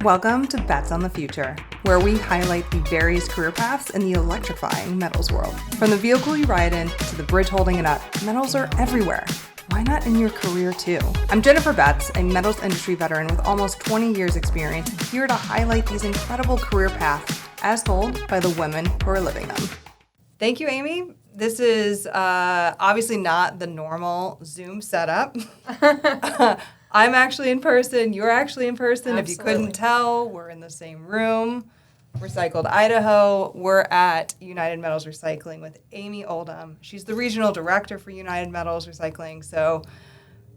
Welcome to Bets on the Future, where we highlight the various career paths in the electrifying metals world. From the vehicle you ride in to the bridge holding it up, metals are everywhere. Why not in your career too? I'm Jennifer Betts, a metals industry veteran with almost 20 years experience, here to highlight these incredible career paths as told by the women who are living them. Thank you, Amie. This is obviously not the normal Zoom setup. I'm actually in person. You're actually in person. Absolutely. If you couldn't tell, we're in the same room. Recycled Idaho. We're at United Metals Recycling with Amie Oldham. She's the regional director for United Metals Recycling. So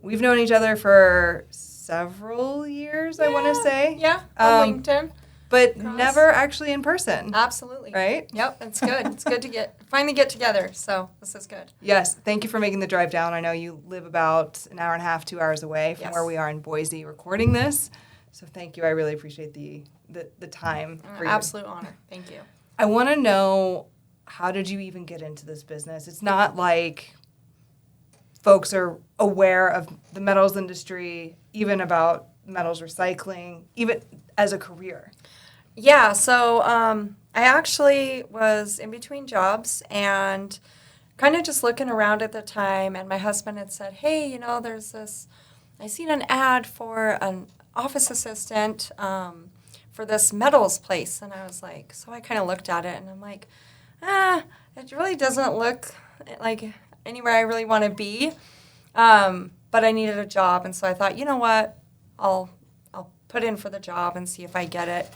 we've known each other for several years, I want to say. Yeah, on LinkedIn. But never actually in person. Absolutely. Right? Yep, it's good. It's good to finally get together, so this is good. Yes, thank you for making the drive down. I know you live about an hour and a half, 2 hours away from where we are in Boise recording this. So thank you. I really appreciate the time for you. Absolute honor. Thank you. I want to know, how did you even get into this business? It's not like folks are aware of the metals industry, even about metals recycling, even as a career. Yeah, so I actually was in between jobs and kind of just looking around at the time, and my husband had said, hey, there's this, I seen an ad for an office assistant for this metals place, and I was like, so I kind of looked at it, and I'm like, it really doesn't look like anywhere I really want to be, but I needed a job, and so I thought, you know what, I'll put in for the job and see if I get it.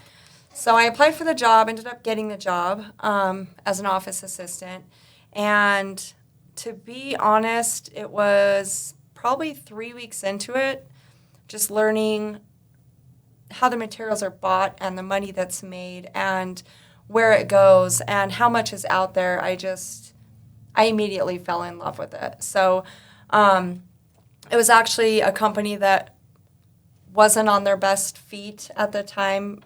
So I applied for the job, ended up getting the job as an office assistant. And to be honest, it was probably 3 weeks into it, just learning how the materials are bought and the money that's made and where it goes and how much is out there. I immediately fell in love with it. So it was actually a company that wasn't on their best feet at the time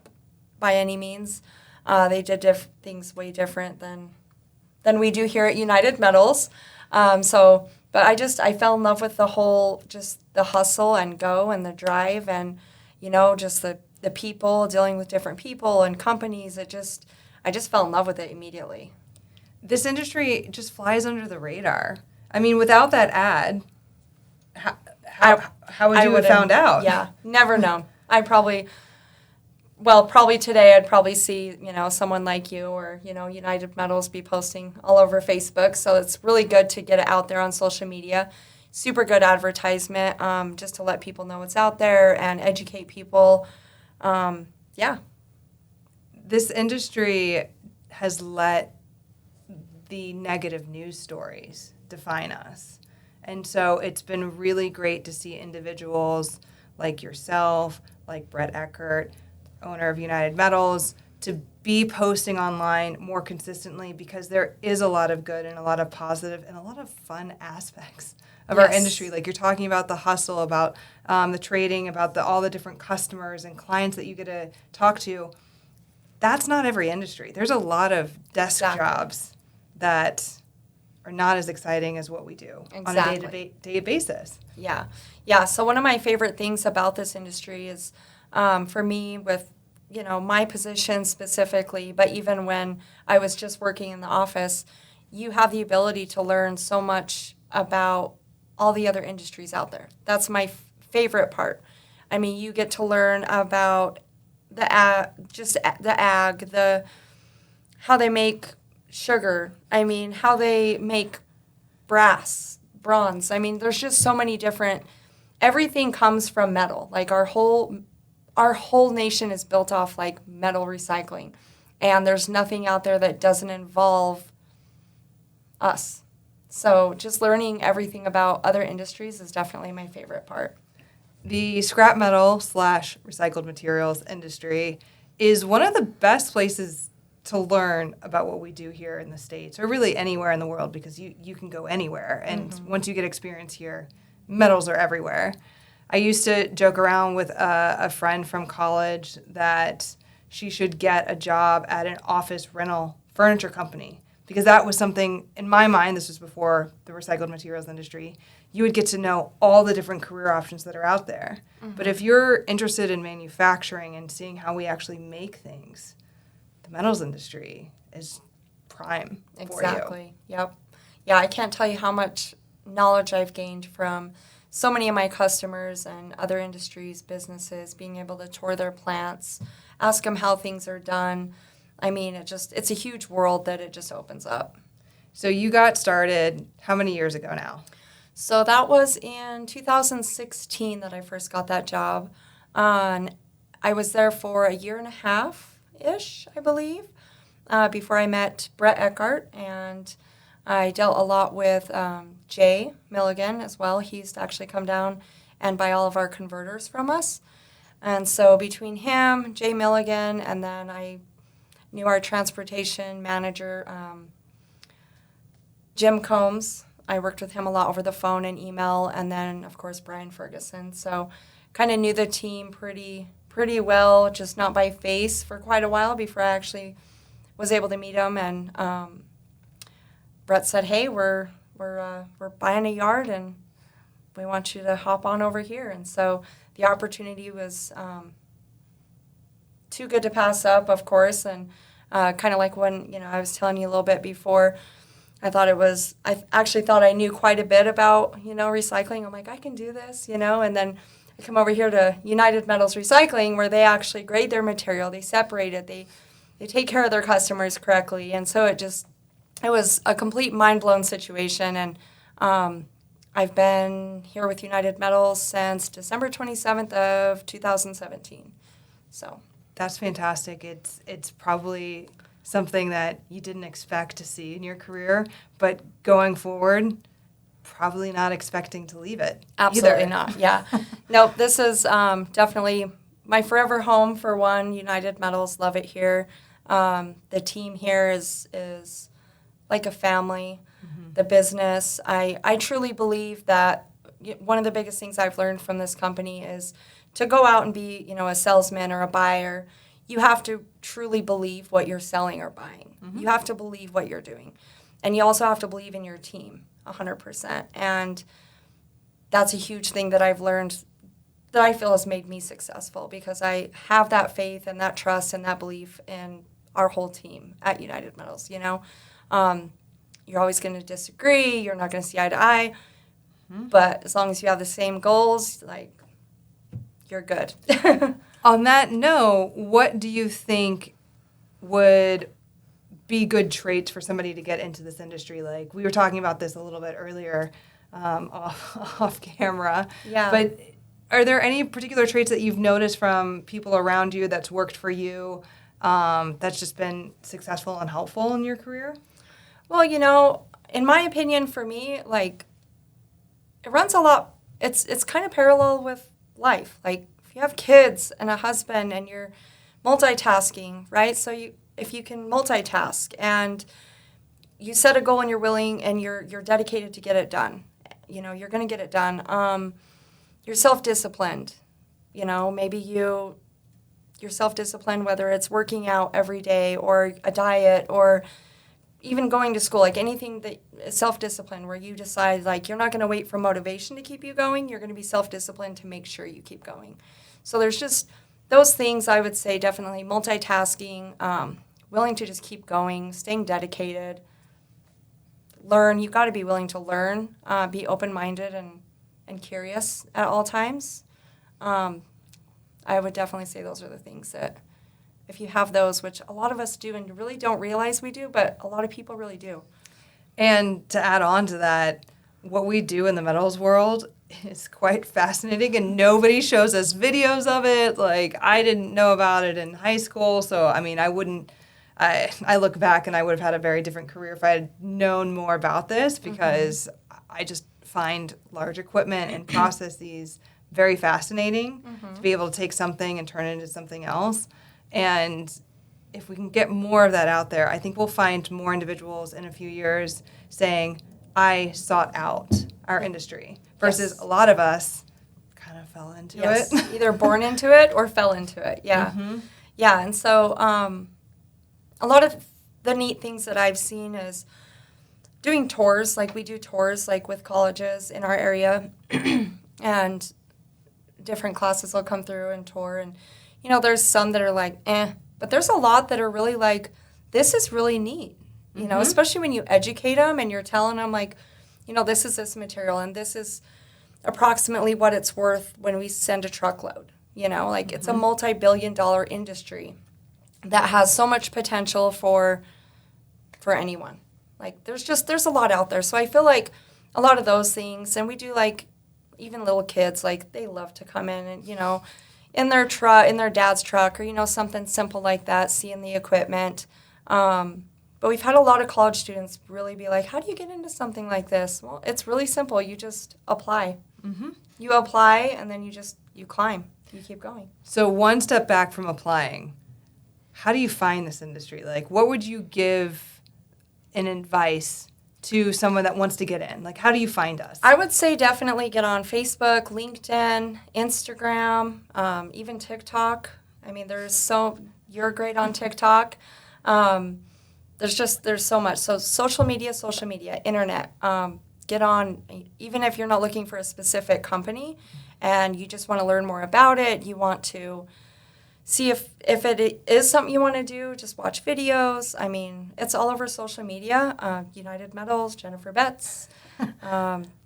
by any means. They did things way different than we do here at United Metals. But I fell in love with the whole, just the hustle and go and the drive and, just the people, dealing with different people and companies. I just fell in love with it immediately. This industry just flies under the radar. I mean, without that ad, how would you have found out? Yeah, never known. Probably today I'd probably see, someone like you or, United Metals be posting all over Facebook. So it's really good to get it out there on social media. Super good advertisement, just to let people know what's out there and educate people. This industry has let the negative news stories define us. And so it's been really great to see individuals like yourself, like Brett Eckert, owner of United Metals, to be posting online more consistently because there is a lot of good and a lot of positive and a lot of fun aspects of our industry. Like you're talking about the hustle, about the trading, about all the different customers and clients that you get to talk to. That's not every industry. There's a lot of desk jobs that are not as exciting as what we do on a day-to-day basis. Yeah. So one of my favorite things about this industry is, for me, with my position specifically, but even when I was just working in the office, you have the ability to learn so much about all the other industries out there. That's my favorite part. I mean, you get to learn about the ag, how they make sugar. I mean, how they make bronze. I mean, there's just so many different. Everything comes from metal. Like our whole nation is built off like metal recycling, and there's nothing out there that doesn't involve us. So just learning everything about other industries is definitely my favorite part. The scrap metal / recycled materials industry is one of the best places to learn about what we do here in the States, or really anywhere in the world, because you can go anywhere. And once you get experience here, metals are everywhere. I used to joke around with a friend from college that she should get a job at an office rental furniture company, because that was something, in my mind, this was before the recycled materials industry, you would get to know all the different career options that are out there. But if you're interested in manufacturing and seeing how we actually make things, the metals industry is prime for you. Exactly. Yep. Yeah, I can't tell you how much knowledge I've gained from so many of my customers and other industries, businesses, being able to tour their plants, ask them how things are done. I mean, it's a huge world that it just opens up. So you got started how many years ago now? So that was in 2016 that I first got that job. I was there for a year and a half-ish, I believe, before I met Brett Eckhart, and I dealt a lot with Jay Milligan as well. He used to actually come down and buy all of our converters from us. And so between him, Jay Milligan, and then I knew our transportation manager, Jim Combs. I worked with him a lot over the phone and email, and then, of course, Brian Ferguson. So kind of knew the team pretty well, just not by face for quite a while before I actually was able to meet him. And Brett said, hey, we're buying a yard, and we want you to hop on over here. And so the opportunity was too good to pass up, of course, and kind of like when, I was telling you a little bit before, I actually thought I knew quite a bit about, recycling. I'm like, I can do this, and then I come over here to United Metals Recycling, where they actually grade their material, they separate it, they take care of their customers correctly, and so it was a complete mind-blown situation, and I've been here with United Metals since December 27th of 2017, so. That's fantastic. It's probably something that you didn't expect to see in your career, but going forward, probably not expecting to leave it. Absolutely either. not, yeah. Nope, this is definitely my forever home for one. United Metals, love it here. The team here is like a family. Mm-hmm. The business, I truly believe that one of the biggest things I've learned from this company is to go out and be, a salesman or a buyer. You have to truly believe what you're selling or buying. Mm-hmm. You have to believe what you're doing. And you also have to believe in your team 100%. And that's a huge thing that I've learned that I feel has made me successful, because I have that faith and that trust and that belief in our whole team at United Metals, You're always going to disagree. You're not going to see eye to eye. Mm-hmm. But as long as you have the same goals, you're good. On that note, what do you think would be good traits for somebody to get into this industry? Like, we were talking about this a little bit earlier off camera. Yeah. But are there any particular traits that you've noticed from people around you that's worked for you, that's just been successful and helpful in your career? Well, in my opinion, for me, it runs a lot. It's kind of parallel with life. If you have kids and a husband and you're multitasking, right? So if you can multitask and you set a goal and you're willing and you're dedicated to get it done, you're going to get it done. You're self-disciplined. Maybe you're self-disciplined, whether it's working out every day or a diet or even going to school, anything that is self-discipline, where you decide, you're not going to wait for motivation to keep you going. You're going to be self-disciplined to make sure you keep going. So there's just those things, I would say, definitely multitasking, willing to just keep going, staying dedicated, learn. You've got to be willing to learn, be open-minded and curious at all times. I would definitely say those are the things that, if you have those, which a lot of us do and really don't realize we do, but a lot of people really do. And to add on to that, what we do in the metals world is quite fascinating, and nobody shows us videos of it. I didn't know about it in high school, so I look back and I would have had a very different career if I had known more about this, because I just find large equipment and processes very fascinating, to be able to take something and turn it into something else. And if we can get more of that out there, I think we'll find more individuals in a few years saying, I sought out our industry, versus a lot of us kind of fell into it. Either born into it or fell into it. Yeah. Mm-hmm. Yeah. And so a lot of the neat things that I've seen is doing tours, like we do tours like with colleges in our area, and different classes will come through and tour, and there's some that are like but there's a lot that are really like, this is really neat, especially when you educate them and you're telling them like, this is this material and this is approximately what it's worth when we send a truckload. Like it's a multi-billion-dollar industry that has so much potential for anyone. Like there's a lot out there. So I feel like a lot of those things, and we do like even little kids, like they love to come in and in their dad's truck, or something simple like that, seeing the equipment. But we've had a lot of college students really be like, how do you get into something like this? Well, it's really simple. You just apply. Mm-hmm. You apply, and then you climb. You keep going. So one step back from applying, how do you find this industry? Like, what would you give an advice to someone that wants to get in? Like, how do you find us? I would say definitely get on Facebook, LinkedIn, Instagram, even TikTok. I mean, you're great on TikTok. There's so much. So social media, internet. Get on, even if you're not looking for a specific company and you just want to learn more about it, you want to see if it is something you want to do, just watch videos. I mean, it's all over social media. United Metals, Jennifer Betts.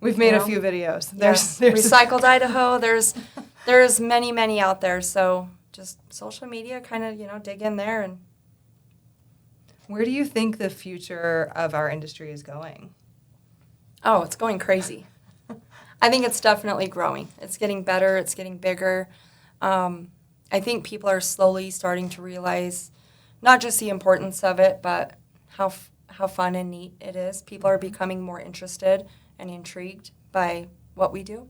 We've made a few videos. There's Recycled Idaho. There's many out there. So just social media, kind of, dig in there. And where do you think the future of our industry is going? Oh, it's going crazy. I think it's definitely growing. It's getting better. It's getting bigger. I think people are slowly starting to realize not just the importance of it, but how fun and neat it is. People are becoming more interested and intrigued by what we do.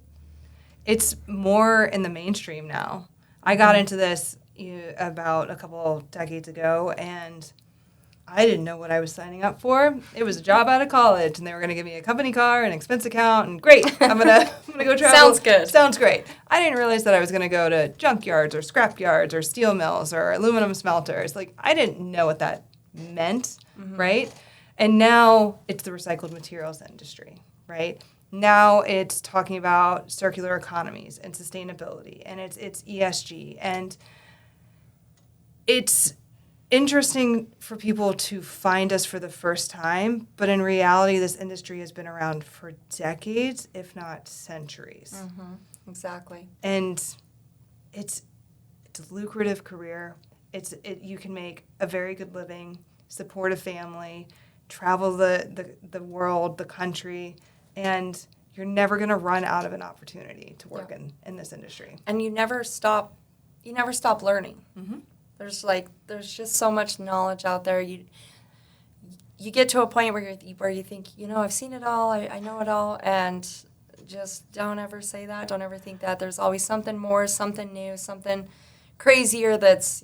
It's more in the mainstream now. I got into this about a couple decades ago, and I didn't know what I was signing up for. It was a job out of college, and they were going to give me a company car, an expense account, and great, I'm gonna go travel. Sounds good. Sounds great. I didn't realize that I was going to go to junkyards or scrap yards or steel mills or aluminum smelters. Like, I didn't know what that meant, right? And now it's the recycled materials industry, right? Now it's talking about circular economies and sustainability, and it's ESG, and it's interesting for people to find us for the first time, but in reality, this industry has been around for decades, if not centuries. Mm-hmm. Exactly. And it's a lucrative career. You can make a very good living, support a family, travel the world, the country, and you're never going to run out of an opportunity to work in this industry. And you never stop learning. Mm-hmm. There's just so much knowledge out there. You get to a point where you think, I've seen it all, I know it all, and just don't ever say that. Don't ever think that. There's always something more, something new, something crazier. It's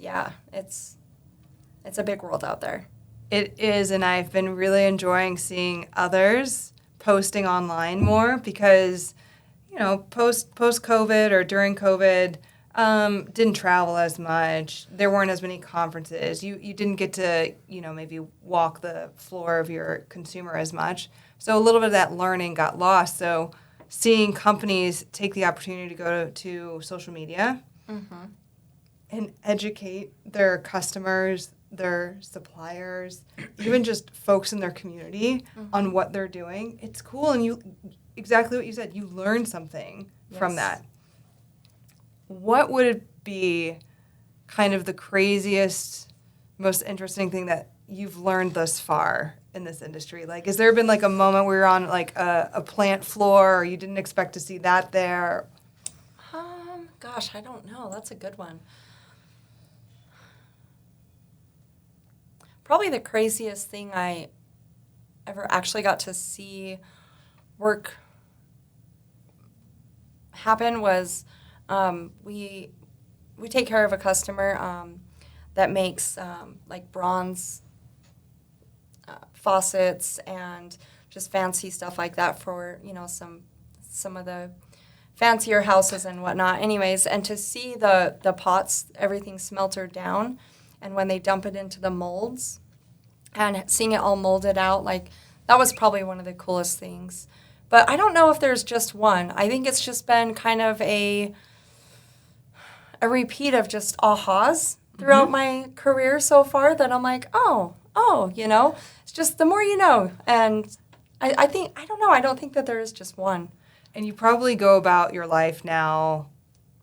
a big world out there. It is, and I've been really enjoying seeing others posting online more because, post-COVID or during COVID, didn't travel as much. There weren't as many conferences. You didn't get to, maybe walk the floor of your consumer as much. So a little bit of that learning got lost. So seeing companies take the opportunity to go to social media and educate their customers, their suppliers, even just folks in their community on what they're doing. It's cool. And exactly what you said, you learn something from that. What would it be kind of the craziest, most interesting thing that you've learned thus far in this industry? Like, has there been like a moment where you're on like a plant floor or you didn't expect to see that there? Gosh, I don't know. That's a good one. Probably the craziest thing I ever actually got to see work happen was we take care of a customer that makes like bronze faucets and just fancy stuff like that for some of the fancier houses and whatnot. Anyways, and to see the pots, everything smeltered down, and when they dump it into the molds, and seeing it all molded out, like that was probably one of the coolest things. But I don't know if there's just one. I think it's just been kind of a repeat of just ahas throughout my career so far that I'm like, oh, it's just the more you know. And I think, I don't know, I don't think that there is just one. And you probably go about your life now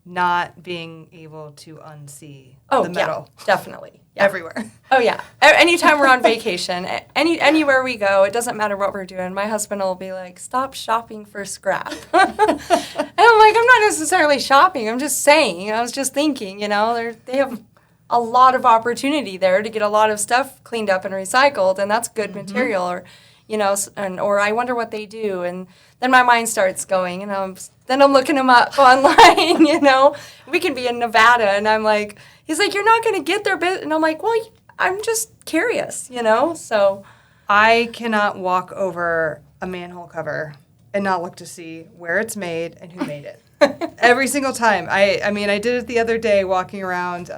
not being able to unsee the metal. Yeah, definitely. Yeah. Everywhere. Oh, yeah. Anytime we're on vacation, anywhere we go, it doesn't matter what we're doing. My husband will be like, stop shopping for scrap. And I'm like, I'm not necessarily shopping. I'm just saying. I was just thinking, they have a lot of opportunity there to get a lot of stuff cleaned up and recycled, and that's good material. Or, or I wonder what they do. And then my mind starts going, and then I'm looking them up online, We can be in Nevada, and I'm like, he's like, you're not going to get their bit. And I'm like, well, I'm just curious, so. I cannot walk over a manhole cover and not look to see where it's made and who made it. Every single time. I mean, I did it the other day walking around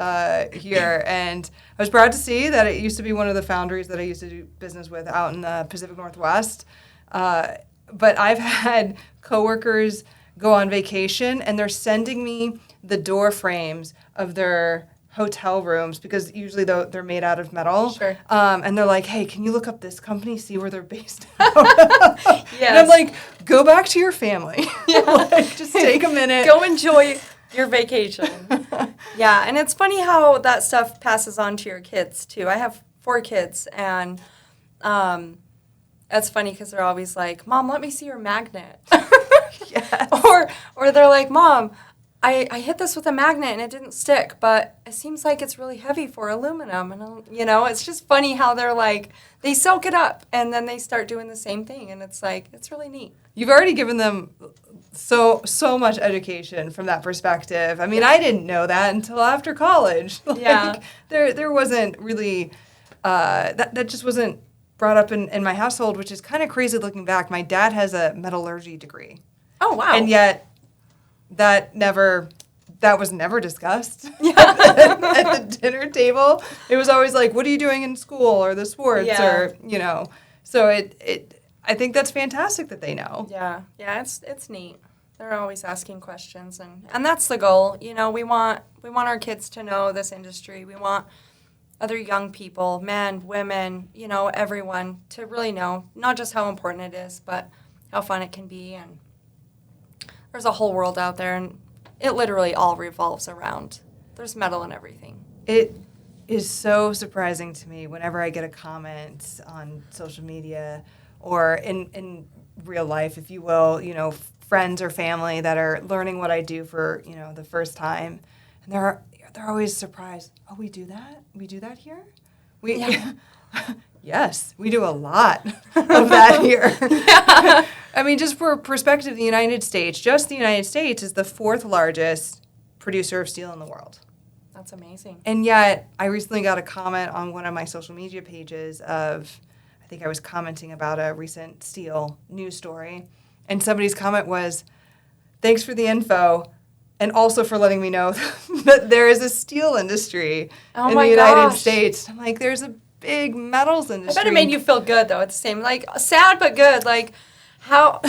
here, and I was proud to see that it used to be one of the foundries that I used to do business with out in the Pacific Northwest. But I've had coworkers go on vacation, and they're sending me the door frames of their hotel rooms, because usually they're made out of metal. Sure. And they're like, hey, can you look up this company, see where they're based out? Yes. And I'm like, go back to your family. Yeah. Just take a minute. Go enjoy your vacation. Yeah, and it's funny how that stuff passes on to your kids, too. I have 4 kids, and it's funny because they're always like, Mom, let me see your magnet. Yes. Or they're like, Mom, I hit this with a magnet and it didn't stick, but it seems like it's really heavy for aluminum. And, it's just funny how they're like, they soak it up and then they start doing the same thing. And it's like, it's really neat. You've already given them so much education from that perspective. I mean, I didn't know that until after college. Yeah. There wasn't really, that just wasn't brought up in my household, which is kind of crazy looking back. My dad has a metallurgy degree. Oh, wow. And yet, that was never discussed at the dinner table. It was always like, what are you doing in school or the sports or, So I think that's fantastic that they know. Yeah, it's neat. They're always asking questions, and that's the goal. We want our kids to know this industry. We want other young people, men, women, everyone to really know not just how important it is, but how fun it can be. And there's a whole world out there, and it literally all revolves around. There's metal in everything. It is so surprising to me whenever I get a comment on social media or in real life, if you will, friends or family that are learning what I do for, the first time. And they're always surprised. Oh, we do that? We do that here? Yes, we do a lot of that here. Yeah. I mean, just for perspective, the United States is the 4th largest producer of steel in the world. That's amazing. And yet, I recently got a comment on one of my social media pages I think I was commenting about a recent steel news story, and somebody's comment was, thanks for the info, and also for letting me know that there is a steel industry in the United States. I'm like, there's a big metals industry. I bet it made you feel good, though, at the same, like, sad but good. Like, how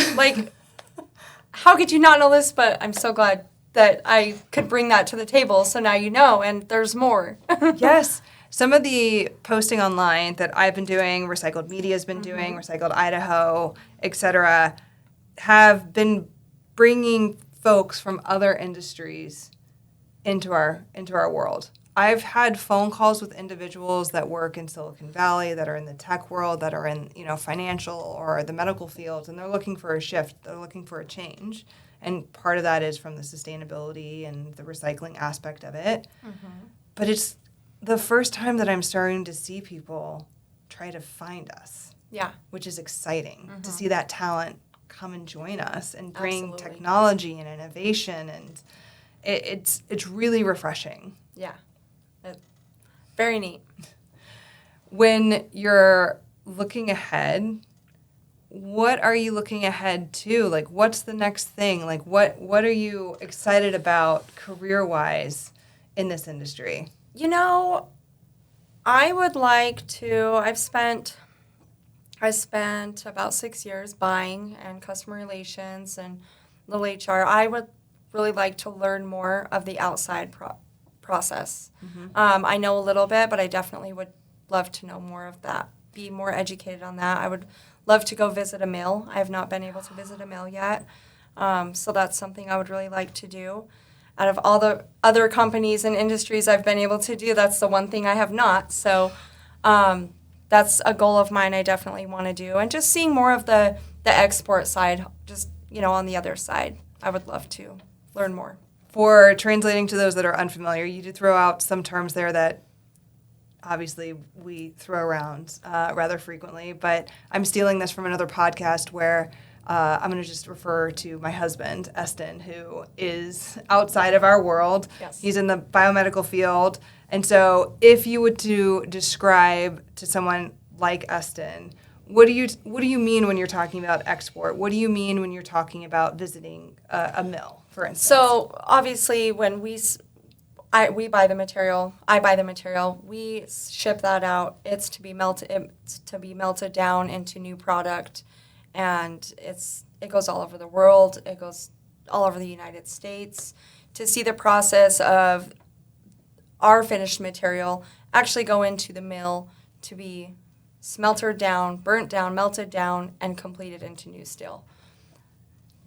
could you not know this? But I'm so glad that I could bring that to the table, so now you know, and there's more. Yes. Some of the posting online that I've been doing, Recycled Media's been doing, Recycled Idaho, et cetera, have been bringing folks from other industries into our world. I've had phone calls with individuals that work in Silicon Valley, that are in the tech world, that are in, financial or the medical fields, and they're looking for a shift. They're looking for a change. And part of that is from the sustainability and the recycling aspect of it. Mm-hmm. But it's the first time that I'm starting to see people try to find us. Yeah. Which is exciting to see that talent come and join us and bring Absolutely. Technology and innovation, and it's really refreshing. Yeah. Very neat. When you're looking ahead, what are you looking ahead to? Like, what's the next thing? Like, what are you excited about career-wise in this industry? I would like to, I've spent I spent about 6 years buying and customer relations and little HR. I would really like to learn more of the outside process. I know a little bit, but I definitely would love to know more of that, be more educated on that. I would love to go visit a mill. I have not been able to visit a mill yet. So that's something I would really like to do. Out of all the other companies and industries I've been able to do, that's the one thing I have not. So that's a goal of mine I definitely want to do. And just seeing more of the export side, just, on the other side, I would love to learn more. For translating to those that are unfamiliar, you did throw out some terms there that obviously we throw around rather frequently, but I'm stealing this from another podcast where I'm going to just refer to my husband, Eston, who is outside of our world. Yes. He's in the biomedical field. And so if you were to describe to someone like Eston, what do you mean when you're talking about export? What do you mean when you're talking about visiting a mill, for instance? So obviously when we buy the material, I buy the material, we ship that out. It's to be melted down into new product, and it goes all over the world. It goes all over the United States. To see the process of our finished material actually go into the mill to be smeltered down, burnt down, melted down, and completed into new steel.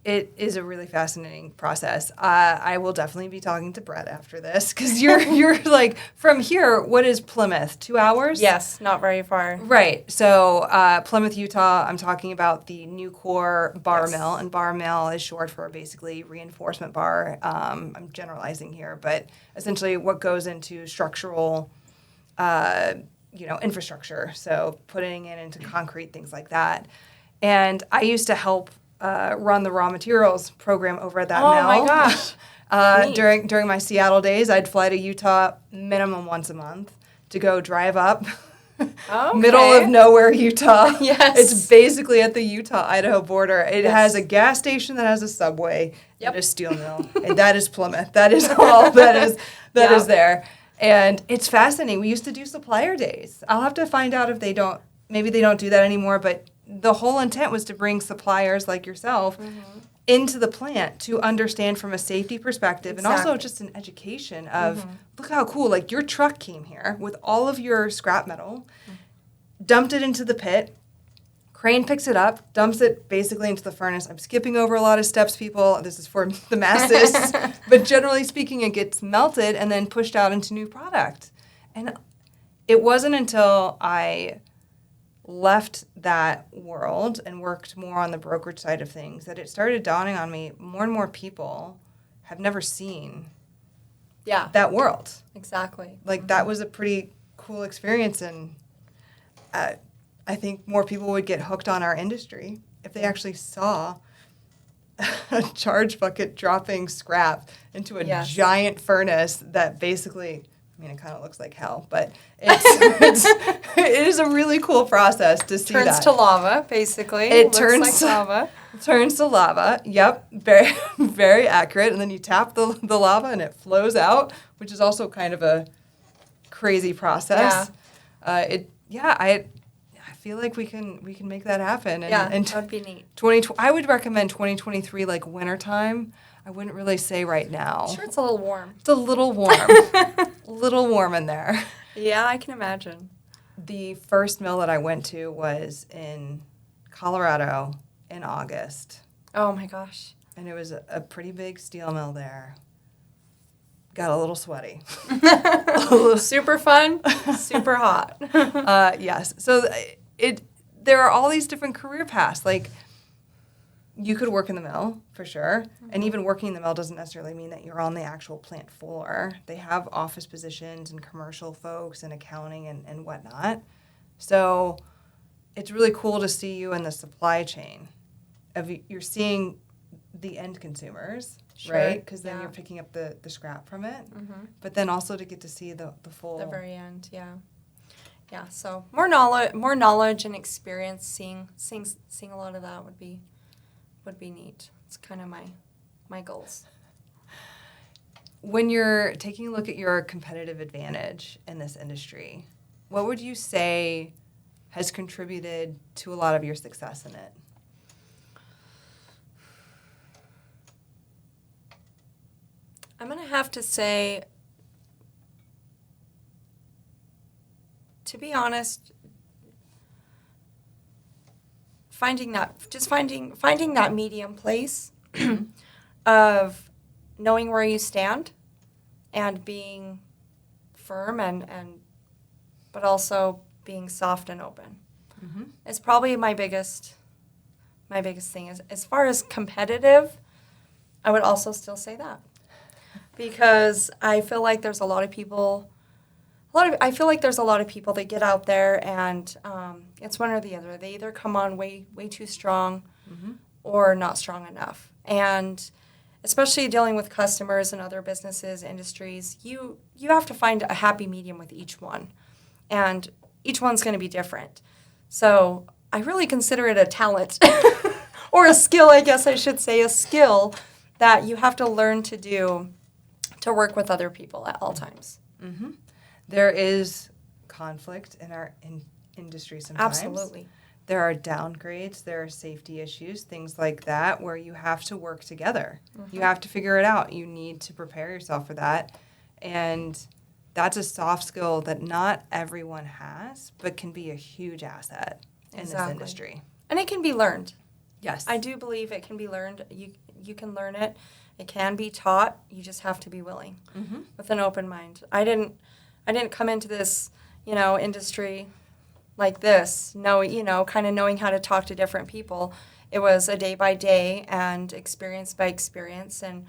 It is a really fascinating process. I will definitely be talking to Brett after this because you're like, from here, what is Plymouth? 2 hours? Yes, not very far. Right. So Plymouth, Utah, I'm talking about the Nucor bar Yes. mill, and bar mill is short for basically reinforcement bar. I'm generalizing here, but essentially what goes into structural, infrastructure. So putting it into concrete, things like that. And I used to help run the raw materials program over at that mill. Oh my gosh. During my Seattle days, I'd fly to Utah minimum once a month to go drive up Okay. middle of nowhere Utah. Yes. It's basically at the Utah-Idaho border. It Yes. has a gas station that has a subway Yep. and a steel mill. And that is Plymouth. That is all that is Yep. there. And it's fascinating. We used to do supplier days. I'll have to find out if maybe they don't do that anymore, but the whole intent was to bring suppliers like yourself into the plant to understand from a safety perspective and also Exactly. just an education of, look how cool, like your truck came here with all of your scrap metal, dumped it into the pit, crane picks it up, dumps it basically into the furnace. I'm skipping over a lot of steps, people. This is for the masses. But generally speaking, it gets melted and then pushed out into new product. And it wasn't until I left that world and worked more on the brokerage side of things that it started dawning on me more and more people have never seen Yeah. that world. Exactly. Like that was a pretty cool experience, and I think more people would get hooked on our industry if they actually saw a charge bucket dropping scrap into a Yes. giant furnace that basically, it kind of looks like hell, but it is a really cool process to see Turns that. to lava, basically. It Looks turns like lava. turns to lava. Yep, very very accurate. And then you tap the lava and it flows out, which is also kind of a crazy process. I feel like we can make that happen. And that would be neat. I would recommend 2023 like wintertime. I wouldn't really say right now. Sure, it's a little warm. It's a little warm. Little warm in there. Yeah, I can imagine. The first mill that I went to was in Colorado in August. Oh my gosh. And it was a pretty big steel mill there. Got a little sweaty. Super fun, super hot. Yes. So there are all these different career paths. Like, you could work in the mill, for sure. And even working in the mill doesn't necessarily mean that you're on the actual plant floor. They have office positions and commercial folks and accounting and whatnot. So it's really cool to see you in the supply chain. You're seeing the end consumers, Sure, right? Because then yeah. you're picking up the scrap from it. But then also to get to see the full... The very end, yeah. Yeah, so more knowledge and experience, seeing a lot of that would be neat. It's kind of my goals. When you're taking a look at your competitive advantage in this industry, what would you say has contributed to a lot of your success in it? I'm going to have to say, to be honest, finding that medium place of knowing where you stand and being firm and but also being soft and open is probably my biggest thing. As far as competitive, I would also still say that, because I feel like there's a lot of people. I feel like there's a lot of people that get out there and it's one or the other. They either come on way too strong or not strong enough. And especially dealing with customers and other businesses, industries, you have to find a happy medium with each one. And each one's going to be different. So I really consider it a talent or a skill, I guess I should say, a skill that you have to learn to do to work with other people at all times. Mm-hmm. There is conflict in our industry sometimes. Absolutely. There are downgrades, there are safety issues, things like that, where you have to work together. You have to figure it out. You need to prepare yourself for that. And that's a soft skill that not everyone has, but can be a huge asset in this industry. And it can be learned. Yes. I do believe it can be learned. You can learn it. It can be taught. You just have to be willing with an open mind. I didn't come into this, industry like this, kind of knowing how to talk to different people. It was a day by day and experience by experience. And,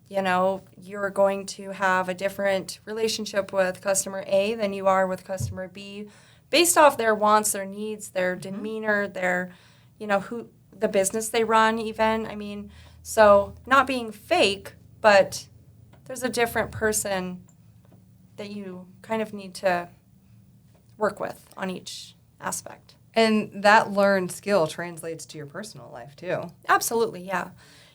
you're going to have a different relationship with customer A than you are with customer B based off their wants, their needs, their demeanor, their, who the business they run even. I mean, so not being fake, but there's a different person that you kind of need to work with on each aspect. And that learned skill translates to your personal life, too. Absolutely, yeah.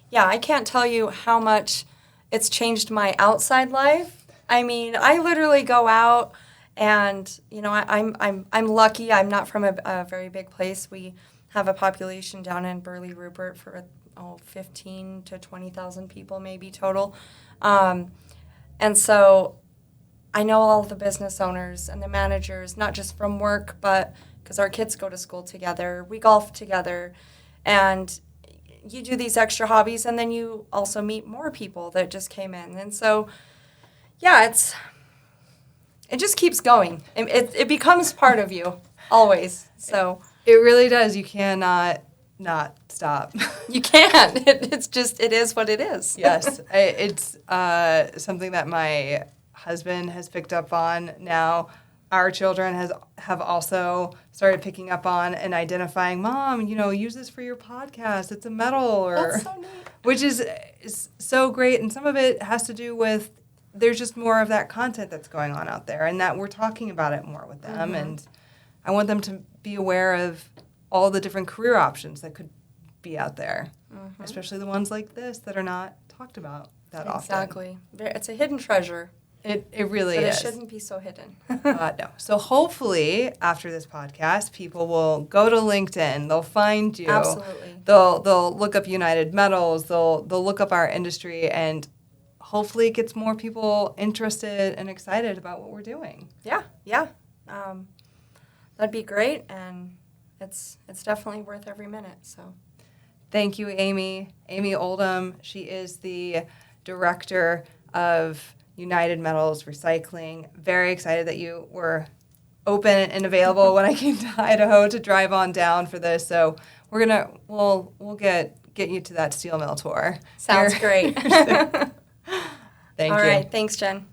Yeah, I can't tell you how much it's changed my outside life. I mean, I literally go out and, I'm lucky. I'm not from a very big place. We have a population down in Burley Rupert for 15 to 20,000 people maybe total. And so I know all the business owners and the managers, not just from work, but because our kids go to school together, we golf together, and you do these extra hobbies, and then you also meet more people that just came in. And so, yeah, it just keeps going. It becomes part of you, always. So it really does. You cannot not stop. You can't. It is what it is. Yes. It's something that my husband has picked up on now. Our children have also started picking up on and identifying, Mom, use this for your podcast. It's a metal. That's so neat. Which is so great. And some of it has to do with there's just more of that content that's going on out there and that we're talking about it more with them. And I want them to be aware of all the different career options that could be out there, especially the ones like this that are not talked about that often. Exactly. It's a hidden treasure. It really is. But it shouldn't be so hidden. No. So hopefully after this podcast, people will go to LinkedIn. They'll find you. Absolutely. They'll look up United Metals. They'll look up our industry, and hopefully it gets more people interested and excited about what we're doing. Yeah. That'd be great, and it's definitely worth every minute. So, thank you, Amie. Amie Oldham. She is the director of United Metals Recycling. Very excited that you were open and available when I came to Idaho to drive on down for this. So we'll get you to that steel mill tour. Sounds great. Thank you. All right. Thanks, Jen.